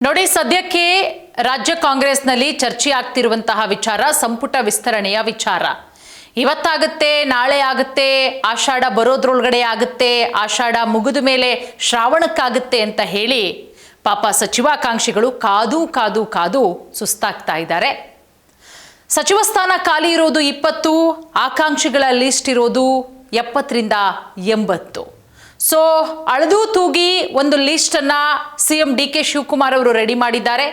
ನೋಡಿ, ಸದ್ಯಕ್ಕೆ ರಾಜ್ಯ ಕಾಂಗ್ರೆಸ್ನಲ್ಲಿ ಚರ್ಚೆ ಆಗ್ತಿರುವಂತಹ ವಿಚಾರ ಸಂಪುಟ ವಿಸ್ತರಣೆಯ ವಿಚಾರ. ಇವತ್ತಾಗುತ್ತೆ, ನಾಳೆ ಆಗುತ್ತೆ, ಆಷಾಢ ಬರೋದ್ರೊಳಗಡೆ ಆಗುತ್ತೆ, ಆಷಾಢ ಮುಗಿದ ಮೇಲೆ ಶ್ರಾವಣಕ್ಕಾಗುತ್ತೆ ಅಂತ ಹೇಳಿ ಪಾಪ ಸಚಿವಾಕಾಂಕ್ಷಿಗಳು ಕಾದು ಕಾದು ಕಾದು ಸುಸ್ತಾಗ್ತಾ ಇದ್ದಾರೆ. ಸಚಿವ ಸ್ಥಾನ ಖಾಲಿ ಇರೋದು 20, ಆಕಾಂಕ್ಷಿಗಳ ಲಿಸ್ಟ್ ಇರೋದು 70ರಿಂದ 80. ಸೊ ಅಳದು ತೂಗಿ ಒಂದು ಲಿಸ್ಟನ್ನು ಸಿಎಂ ಡಿ ಕೆ ಶಿವಕುಮಾರ್ ಅವರು ರೆಡಿ ಮಾಡಿದ್ದಾರೆ.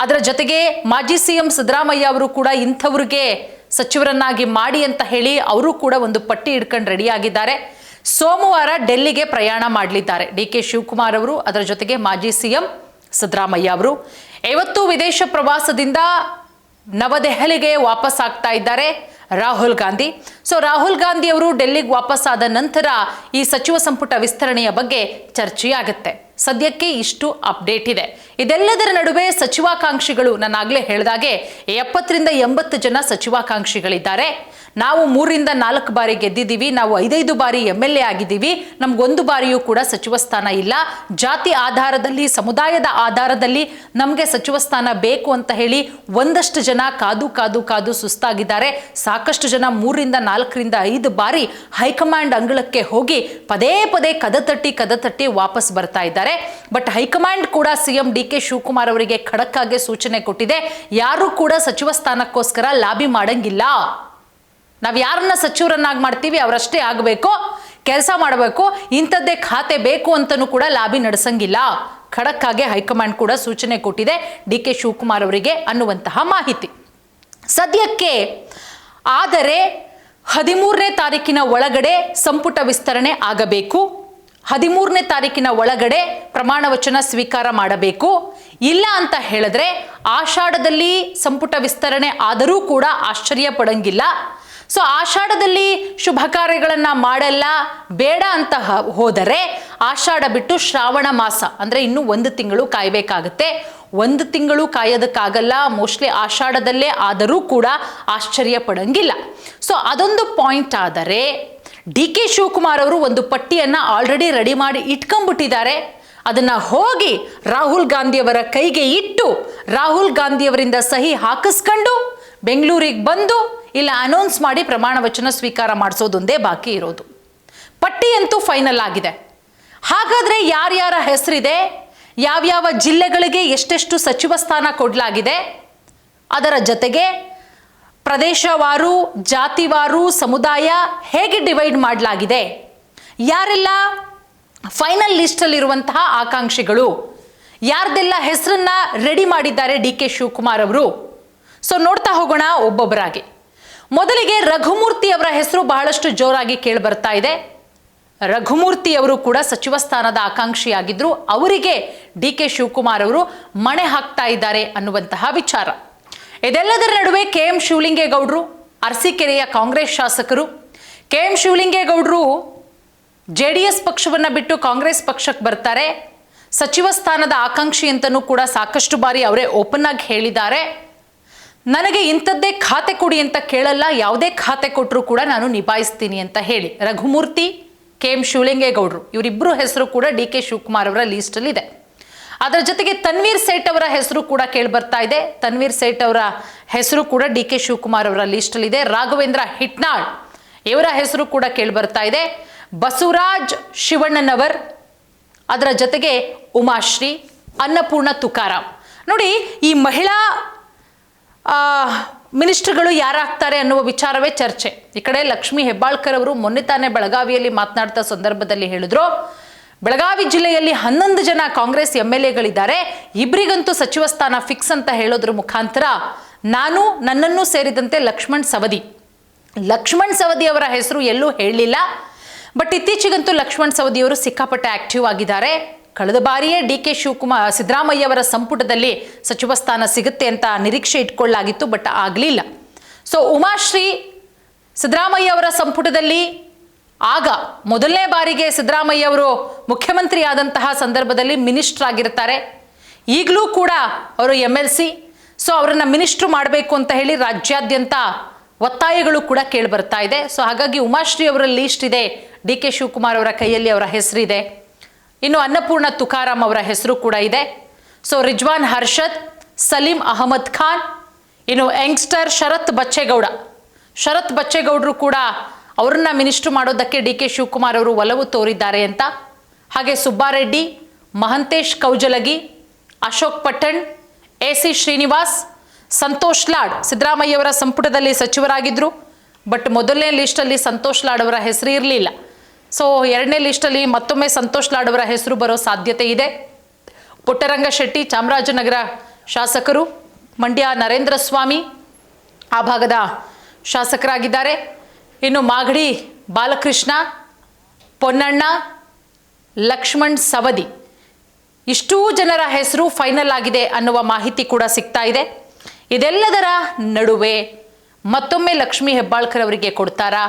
ಅದರ ಜೊತೆಗೆ ಮಾಜಿ ಸಿಎಂ ಸಿದ್ದರಾಮಯ್ಯ ಅವರು ಕೂಡ ಇಂಥವ್ರಿಗೆ ಸಚಿವರನ್ನಾಗಿ ಮಾಡಿ ಅಂತ ಹೇಳಿ ಅವರು ಕೂಡ ಒಂದು ಪಟ್ಟಿ ಹಿಡ್ಕೊಂಡು ರೆಡಿ ಆಗಿದ್ದಾರೆ. ಸೋಮವಾರ ಡೆಲ್ಲಿಗೆ ಪ್ರಯಾಣ ಮಾಡಲಿದ್ದಾರೆ ಡಿ ಕೆ ಶಿವಕುಮಾರ್ ಅವರು, ಅದರ ಜೊತೆಗೆ ಮಾಜಿ ಸಿಎಂ ಸಿದ್ದರಾಮಯ್ಯ ಅವರು. ಇವತ್ತು ವಿದೇಶ ಪ್ರವಾಸದಿಂದ ನವದೆಹಲಿಗೆ ವಾಪಸ್ ಆಗ್ತಾ ಇದ್ದಾರೆ ರಾಹುಲ್ ಗಾಂಧಿ. ಸೊ ರಾಹುಲ್ ಗಾಂಧಿ ಅವರು ಡೆಲ್ಲಿಗೆ ವಾಪಸ್ ಆದ ನಂತರ ಈ ಸಚಿವ ಸಂಪುಟ ವಿಸ್ತರಣೆಯ ಬಗ್ಗೆ ಚರ್ಚೆಯಾಗುತ್ತೆ. ಸದ್ಯಕ್ಕೆ ಇಷ್ಟು ಅಪ್ಡೇಟ್ ಇದೆ. ಇದೆಲ್ಲದರ ನಡುವೆ ಸಚಿವಾಕಾಂಕ್ಷಿಗಳು, ನಾನಾಗಲೇ ಹೇಳಿದಾಗೆ 70ರಿಂದ 80 ಜನ ಸಚಿವಾಕಾಂಕ್ಷಿಗಳಿದ್ದಾರೆ. ನಾವು 3ರಿಂದ 4 ಬಾರಿ ಗೆದ್ದಿದ್ದೀವಿ, ನಾವು 5 ಬಾರಿ MLA ಆಗಿದ್ದೀವಿ, ನಮಗೊಂದು ಬಾರಿಯೂ ಕೂಡ ಸಚಿವ ಸ್ಥಾನ ಇಲ್ಲ. ಜಾತಿ ಆಧಾರದಲ್ಲಿ, ಸಮುದಾಯದ ಆಧಾರದಲ್ಲಿ ನಮಗೆ ಸಚಿವ ಸ್ಥಾನ ಬೇಕು ಅಂತ ಹೇಳಿ ಒಂದಷ್ಟು ಜನ ಕಾದು ಕಾದು ಕಾದು ಸುಸ್ತಾಗಿದ್ದಾರೆ. ಸಾಕಷ್ಟು ಜನ 3ರಿಂದ 4ರಿಂದ 5 ಬಾರಿ ಹೈಕಮಾಂಡ್ ಅಂಗಳಕ್ಕೆ ಹೋಗಿ ಪದೇ ಪದೇ ಕದ ತಟ್ಟಿ ವಾಪಸ್ ಬರ್ತಾ ಇದ್ದಾರೆ. ಬಟ್ ಹೈಕಮಾಂಡ್ ಕೂಡ ಸಿಎಂ ಡಿ ಕೆ ಶಿವಕುಮಾರ್ ಅವರಿಗೆ ಖಡಕ್ ಆಗಿ ಸೂಚನೆ ಕೊಟ್ಟಿದೆ, ಯಾರು ಕೂಡ ಸಚಿವ ಸ್ಥಾನಕ್ಕೋಸ್ಕರ ಲಾಬಿ ಮಾಡಂಗಿಲ್ಲ. ನಾವು ಯಾರನ್ನ ಸಚಿವರನ್ನಾಗಿ ಮಾಡ್ತೀವಿ ಅವರಷ್ಟೇ ಆಗಬೇಕು, ಕೆಲಸ ಮಾಡಬೇಕು, ಇಂಥದ್ದೇ ಖಾತೆ ಬೇಕು ಅಂತಲೂ ಕೂಡ ಲಾಬಿ ನಡೆಸಂಗಿಲ್ಲ. ಖಡಕ್ ಆಗಿ ಹೈಕಮಾಂಡ್ ಕೂಡ ಸೂಚನೆ ಕೊಟ್ಟಿದೆ ಡಿ ಕೆ ಶಿವಕುಮಾರ್ ಅವರಿಗೆ ಅನ್ನುವಂತಹ ಮಾಹಿತಿ ಸದ್ಯಕ್ಕೆ. ಆದರೆ 13ನೇ ತಾರೀಕಿನ ಒಳಗಡೆ ಸಂಪುಟ ವಿಸ್ತರಣೆ ಆಗಬೇಕು. 13ನೇ ತಾರೀಕಿನ ಒಳಗಡೆ ಪ್ರಮಾಣ ವಚನ ಸ್ವೀಕಾರ ಮಾಡಬೇಕು. ಇಲ್ಲ ಅಂತ ಹೇಳಿದ್ರೆ ಆಷಾಢದಲ್ಲಿ ಸಂಪುಟ ವಿಸ್ತರಣೆ ಆದರೂ ಕೂಡ ಆಶ್ಚರ್ಯ ಪಡಂಗಿಲ್ಲ. ಸೊ ಆಷಾಢದಲ್ಲಿ ಶುಭ ಕಾರ್ಯಗಳನ್ನು ಮಾಡಲ್ಲ, ಬೇಡ ಅಂತ ಹೋದರೆ ಆಷಾಢ ಬಿಟ್ಟು ಶ್ರಾವಣ ಮಾಸ ಅಂದರೆ ಇನ್ನೂ 1 ತಿಂಗಳು ಕಾಯಬೇಕಾಗುತ್ತೆ. 1 ತಿಂಗಳು ಕಾಯೋದಕ್ಕಾಗಲ್ಲ, ಮೋಸ್ಟ್ಲಿ ಆಷಾಢದಲ್ಲೇ ಆದರೂ ಕೂಡ ಆಶ್ಚರ್ಯ ಪಡಂಗಿಲ್ಲ. ಸೊ ಅದೊಂದು ಪಾಯಿಂಟ್. ಆದರೆ ಡಿ ಕೆ ಶಿವಕುಮಾರ್ ಅವರು ಒಂದು ಪಟ್ಟಿಯನ್ನು ಆಲ್ರೆಡಿ ರೆಡಿ ಮಾಡಿ ಇಟ್ಕೊಂಡ್ಬಿಟ್ಟಿದ್ದಾರೆ. ಅದನ್ನು ಹೋಗಿ ರಾಹುಲ್ ಗಾಂಧಿಯವರ ಕೈಗೆ ಇಟ್ಟು ರಾಹುಲ್ ಗಾಂಧಿಯವರಿಂದ ಸಹಿ ಹಾಕಿಸ್ಕೊಂಡು ಬೆಂಗಳೂರಿಗೆ ಬಂದು ಇಲ್ಲ ಅನೌನ್ಸ್ ಮಾಡಿ ಪ್ರಮಾಣ ವಚನ ಸ್ವೀಕಾರ ಮಾಡಿಸೋದೊಂದೇ ಬಾಕಿ ಇರೋದು. ಪಟ್ಟಿಯಂತೂ ಫೈನಲ್ ಆಗಿದೆ. ಹಾಗಾದರೆ ಯಾರ್ಯಾರ ಹೆಸರಿದೆ, ಯಾವ್ಯಾವ ಜಿಲ್ಲೆಗಳಿಗೆ ಎಷ್ಟೆಷ್ಟು ಸಚಿವ ಸ್ಥಾನ ಕೊಡಲಾಗಿದೆ, ಅದರ ಜೊತೆಗೆ ಪ್ರದೇಶವಾರು, ಜಾತಿವಾರು, ಸಮುದಾಯ ಹೇಗೆ ಡಿವೈಡ್ ಮಾಡಲಾಗಿದೆ, ಯಾರೆಲ್ಲ ಫೈನಲ್ ಲಿಸ್ಟಲ್ಲಿರುವಂತಹ ಆಕಾಂಕ್ಷಿಗಳು, ಯಾರ್ದೆಲ್ಲ ಹೆಸರನ್ನ ರೆಡಿ ಮಾಡಿದ್ದಾರೆ ಡಿ ಕೆ ಶಿವಕುಮಾರ್ ಅವರು. ಸೊ ನೋಡ್ತಾ ಹೋಗೋಣ ಒಬ್ಬೊಬ್ಬರಾಗಿ. ಮೊದಲಿಗೆ ರಘುಮೂರ್ತಿ ಅವರ ಹೆಸರು ಬಹಳಷ್ಟು ಜೋರಾಗಿ ಕೇಳಿ ಬರ್ತಾ ಇದೆ. ರಘುಮೂರ್ತಿ ಅವರು ಕೂಡ ಸಚಿವ ಸ್ಥಾನದ ಆಕಾಂಕ್ಷಿಯಾಗಿದ್ರು, ಅವರಿಗೆ ಡಿ ಕೆ ಶಿವಕುಮಾರ್ ಅವರು ಮಣೆ ಹಾಕ್ತಾ ಇದ್ದಾರೆ ಅನ್ನುವಂತಹ ವಿಚಾರ. ಇದೆಲ್ಲದರ ನಡುವೆ KM ಶಿವಲಿಂಗೇಗೌಡರು, ಅರಸೀಕೆರೆಯ ಕಾಂಗ್ರೆಸ್ ಶಾಸಕರು. KM ಶಿವಲಿಂಗೇಗೌಡರು JDS ಪಕ್ಷವನ್ನು ಬಿಟ್ಟು ಕಾಂಗ್ರೆಸ್ ಪಕ್ಷಕ್ಕೆ ಬರ್ತಾರೆ. ಸಚಿವ ಸ್ಥಾನದ ಆಕಾಂಕ್ಷಿ ಅಂತಲೂ ಕೂಡ ಸಾಕಷ್ಟು ಬಾರಿ ಅವರೇ ಓಪನ್ ಆಗಿ ಹೇಳಿದ್ದಾರೆ. ನನಗೆ ಇಂಥದ್ದೇ ಖಾತೆ ಕೊಡಿ ಅಂತ ಕೇಳಲ್ಲ, ಯಾವುದೇ ಖಾತೆ ಕೊಟ್ಟರು ಕೂಡ ನಾನು ನಿಭಾಯಿಸ್ತೀನಿ ಅಂತ ಹೇಳಿ. ರಘುಮೂರ್ತಿ, KM ಶಿವಲಿಂಗೇಗೌಡರು ಇವರಿಬ್ಬರು ಹೆಸರು ಕೂಡ ಡಿ ಕೆ ಶಿವಕುಮಾರ್ ಅವರ ಲೀಸ್ಟಲ್ಲಿ ಇದೆ. ಅದರ ಜೊತೆಗೆ ತನ್ವೀರ್ ಸೇಠ್ ಅವರ ಹೆಸರು ಕೂಡ ಕೇಳಿ ಬರ್ತಾ ಇದೆ. ತನ್ವೀರ್ ಸೇಠ್ ಅವರ ಹೆಸರು ಕೂಡ ಡಿ ಕೆ ಶಿವಕುಮಾರ್ ಅವರ ಲೀಸ್ಟಲ್ಲಿ ಇದೆ. ರಾಘವೇಂದ್ರ ಹಿಟ್ನಾಳ್ ಇವರ ಹೆಸರು ಕೂಡ ಕೇಳಿ ಬರ್ತಾ ಇದೆ. ಬಸವರಾಜ್ ಶಿವಣ್ಣನವರ್, ಅದರ ಜೊತೆಗೆ ಉಮಾಶ್ರೀ, ಅನ್ನಪೂರ್ಣ ತುಕಾರಾಮ್. ನೋಡಿ, ಈ ಮಹಿಳಾ ಮಿನಿಸ್ಟರ್ಗಳು ಯಾರಾಗ್ತಾರೆ ಅನ್ನುವ ವಿಚಾರವೇ ಚರ್ಚೆ. ಈ ಕಡೆ ಲಕ್ಷ್ಮೀ ಹೆಬ್ಬಾಳ್ಕರ್ ಅವರು ಮೊನ್ನೆ ತಾನೇ ಬೆಳಗಾವಿಯಲ್ಲಿ ಮಾತನಾಡ್ತಾ ಸಂದರ್ಭದಲ್ಲಿ ಹೇಳಿದ್ರು, ಬೆಳಗಾವಿ ಜಿಲ್ಲೆಯಲ್ಲಿ 11 ಜನ ಕಾಂಗ್ರೆಸ್ MLAಗಳಿದ್ದಾರೆ, ಇಬ್ಬರಿಗಂತೂ ಸಚಿವ ಸ್ಥಾನ ಫಿಕ್ಸ್ ಅಂತ ಹೇಳೋದ್ರ ಮುಖಾಂತರ ನನ್ನನ್ನು ಸೇರಿದಂತೆ ಲಕ್ಷ್ಮಣ್ ಸವದಿ ಅವರ ಹೆಸರು ಎಲ್ಲೂ ಹೇಳಲಿಲ್ಲ. ಬಟ್ ಇತ್ತೀಚೆಗಂತೂ ಲಕ್ಷ್ಮಣ್ ಸವದಿ ಅವರು ಸಿಕ್ಕಾಪಟ್ಟೆ ಆಕ್ಟಿವ್ ಆಗಿದ್ದಾರೆ. ಕಳೆದ ಬಾರಿಯೇ ಡಿ ಕೆ ಶಿವಕುಮಾರ್ ಸಿದ್ದರಾಮಯ್ಯ ಅವರ ಸಂಪುಟದಲ್ಲಿ ಸಚಿವ ಸ್ಥಾನ ಸಿಗುತ್ತೆ ಅಂತ ನಿರೀಕ್ಷೆ ಇಟ್ಕೊಳ್ಳಾಗಿತ್ತು, ಬಟ್ ಆಗಲಿಲ್ಲ. ಸೊ ಉಮಾಶ್ರೀ ಸಿದ್ದರಾಮಯ್ಯ ಅವರ ಸಂಪುಟದಲ್ಲಿ ಆಗ ಮೊದಲನೇ ಬಾರಿಗೆ ಸಿದ್ದರಾಮಯ್ಯ ಅವರು ಮುಖ್ಯಮಂತ್ರಿ ಆದಂತಹ ಸಂದರ್ಭದಲ್ಲಿ ಮಿನಿಸ್ಟರ್ ಆಗಿರ್ತಾರೆ. ಈಗಲೂ ಕೂಡ ಅವರು MLC. ಸೊ ಅವರನ್ನು ಮಿನಿಸ್ಟ್ರು ಮಾಡಬೇಕು ಅಂತ ಹೇಳಿ ರಾಜ್ಯಾದ್ಯಂತ ಒತ್ತಾಯಗಳು ಕೂಡ ಕೇಳಿ ಬರ್ತಾ ಇದೆ. ಸೊ ಹಾಗಾಗಿ ಉಮಾಶ್ರೀ ಅವರ ಲೀಸ್ಟ್ ಇದೆ, ಡಿ ಕೆ ಶಿವಕುಮಾರ್ ಅವರ ಕೈಯಲ್ಲಿ ಅವರ ಹೆಸರಿದೆ. ಇನ್ನು ಅನ್ನಪೂರ್ಣ ತುಕಾರಾಮ್ ಅವರ ಹೆಸರು ಕೂಡ ಇದೆ. ಸೊ ರಿಜ್ವಾನ್ ಹರ್ಷದ್, ಸಲೀಂ ಅಹಮದ್ ಖಾನ್, ಇನ್ನು ಯಂಗ್ಸ್ಟರ್ ಶರತ್ ಬಚ್ಚೇಗೌಡರು ಕೂಡ ಅವರನ್ನ ಮಿನಿಸ್ಟರ್ ಮಾಡೋದಕ್ಕೆ ಡಿ ಕೆ ಶಿವಕುಮಾರ್ ಅವರು ಒಲವು ತೋರಿದ್ದಾರೆ ಅಂತ. ಹಾಗೆ ಸುಬ್ಬಾರೆಡ್ಡಿ, ಮಹಂತೇಶ್ ಕೌಜಲಗಿ, ಅಶೋಕ್ ಪಟ್ಟಣ್, AC ಶ್ರೀನಿವಾಸ್, ಸಂತೋಷ್ ಲಾಡ್ ಸಿದ್ದರಾಮಯ್ಯವರ ಸಂಪುಟದಲ್ಲಿ ಸಚಿವರಾಗಿದ್ದರು. ಬಟ್ ಮೊದಲನೇ ಲಿಸ್ಟಲ್ಲಿ ಸಂತೋಷ್ ಲಾಡ್ ಅವರ ಹೆಸರು ಇರಲಿಲ್ಲ. ಸೊ ಎರಡನೇ ಲಿಸ್ಟಲ್ಲಿ ಮತ್ತೊಮ್ಮೆ ಸಂತೋಷ್ ಲಾಡ್ ಅವರ ಹೆಸರು ಬರೋ ಸಾಧ್ಯತೆ ಇದೆ. ಪುಟ್ಟರಂಗ ಶೆಟ್ಟಿ ಚಾಮರಾಜನಗರ ಶಾಸಕರು, ಮಂಡ್ಯ ನರೇಂದ್ರ ಸ್ವಾಮಿ ಆ ಭಾಗದ ಶಾಸಕರಾಗಿದ್ದಾರೆ. ಇನ್ನು ಮಾಗಡಿ ಬಾಲಕೃಷ್ಣ, ಪೊನ್ನಣ್ಣ, ಲಕ್ಷ್ಮಣ್ ಸವದಿ ಇಷ್ಟೂ ಜನರ ಹೆಸರು ಫೈನಲ್ ಆಗಿದೆ ಅನ್ನುವ ಮಾಹಿತಿ ಕೂಡ ಸಿಗ್ತಾ ಇದೆ. ಇದೆಲ್ಲದರ ನಡುವೆ ಮತ್ತೊಮ್ಮೆ ಲಕ್ಷ್ಮೀ ಹೆಬ್ಬಾಳ್ಕರ್ ಅವರಿಗೆ ಕೊಡ್ತಾರಾ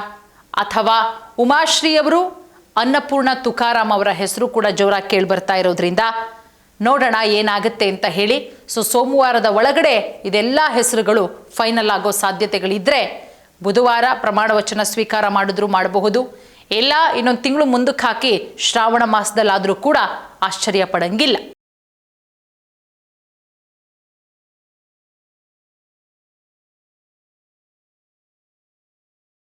ಅಥವಾ ಉಮಾಶ್ರೀ ಅವರು, ಅನ್ನಪೂರ್ಣ ತುಕಾರಾಮ್ ಅವರ ಹೆಸರು ಕೂಡ ಜೋರಾಗಿ ಕೇಳಿ ಬರ್ತಾ ಇರೋದ್ರಿಂದ ನೋಡೋಣ ಏನಾಗುತ್ತೆ ಅಂತ ಹೇಳಿ. ಸೊ ಸೋಮವಾರದ ಒಳಗಡೆ ಇದೆಲ್ಲ ಹೆಸರುಗಳು ಫೈನಲ್ ಆಗೋ ಸಾಧ್ಯತೆಗಳಿದ್ರೆ ಬುಧವಾರ ಪ್ರಮಾಣ ವಚನ ಸ್ವೀಕಾರ ಮಾಡಿದ್ರು ಮಾಡಬಹುದು, ಇಲ್ಲ ಇನ್ನೊಂದು ತಿಂಗಳು ಮುಂದಕ್ಕೆ ಹಾಕಿ ಶ್ರಾವಣ ಮಾಸದಲ್ಲಾದರೂ ಕೂಡ ಆಶ್ಚರ್ಯ ಪಡಂಗಿಲ್ಲ.